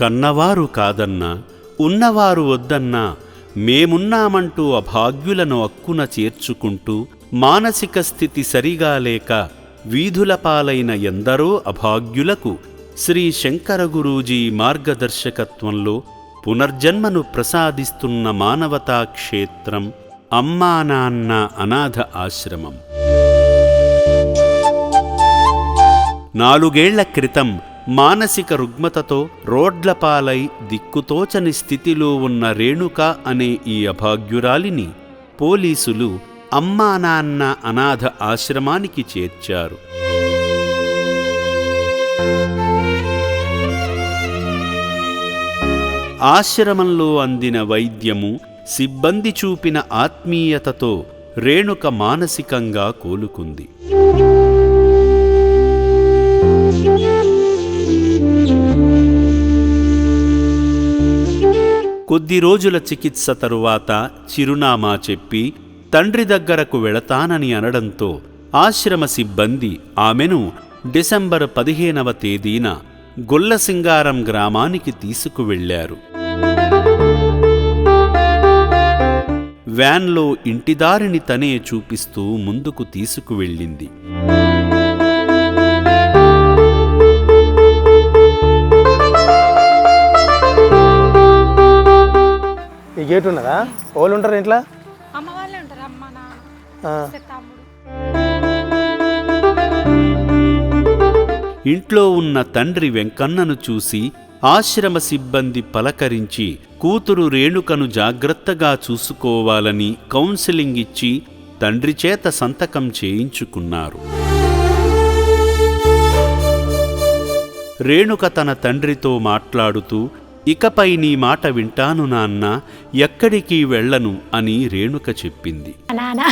కన్నవారు కాదన్నా, ఉన్నవారు వద్దన్నా, మేమున్నామంటూ అభాగ్యులను అక్కున చేర్చుకుంటూ మానసిక స్థితి సరిగా లేక వీధుల పాలైన ఎందరో అభాగ్యులకు శ్రీ శంకర గురూజీ మార్గదర్శకత్వంలో పునర్జన్మను ప్రసాదిస్తున్న మానవతా క్షేత్రం అమ్మా నాన్న అనాథ ఆశ్రమం. 4 ఏళ్ల క్రితం మానసిక రుగ్మతతో రోడ్లపాలై దిక్కుతోచని స్థితిలో ఉన్న రేణుక అనే ఈ అభాగ్యురాలిని పోలీసులు అమ్మా నాన్న అనాథ ఆశ్రమానికి చేర్చారు. ఆశ్రమంలో అందిన వైద్యము, సిబ్బంది చూపిన ఆత్మీయతతో రేణుక మానసికంగా కోలుకుంది. కొద్ది రోజుల చికిత్స తరువాత చిరునామా చెప్పి తండ్రి దగ్గరకు వెళతానని అనడంతో ఆశ్రమ సిబ్బంది ఆమెను డిసెంబర్ 15వ తేదీన గొల్లసింగారం గ్రామానికి తీసుకువెళ్లారు. వ్యాన్లో ఇంటిదారిని తనే చూపిస్తూ ముందుకు తీసుకువెళ్ళింది. ఈ గేట్ ఉన్నదా? వాళ్ళు ఉంటారు ఇంట్లో? అమ్మ వాళ్ళే ఉంటారు, అమ్మ నాన్న తమ్ముడు. ఇంట్లో ఉన్న తండ్రి వెంకన్నను చూసి ఆశ్రమ సిబ్బంది పలకరించి కూతురు రేణుకను జాగ్రత్తగా చూసుకోవాలని కౌన్సిలింగ్ ఇచ్చి తండ్రి చేత సంతకం చేయించుకున్నారు. రేణుక తన తండ్రితో మాట్లాడుతూ, ఇకపై నీ మాట వింటాను నాన్న, ఎక్కడికి వెళ్ళను అని రేణుక చెప్పింది. నాన్న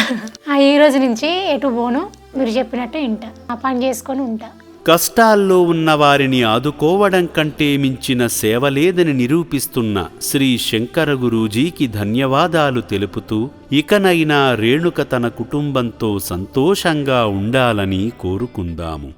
ఈ రోజు నుంచి ఎటు పోను, మీరు చెప్పినట్టు ఇంటా, ఆ పని చేసుకొని ఉంటా. కష్టాల్లో ఉన్న వారిని ఆదుకోవడం కంటే మించిన సేవ లేదని నిరూపిస్తున్న శ్రీ శంకర గురూజీకి ధన్యవాదాలు తెలుపుతూ ఇకనైనా రేణుక తన కుటుంబంతో సంతోషంగా ఉండాలని కోరుకుందాము.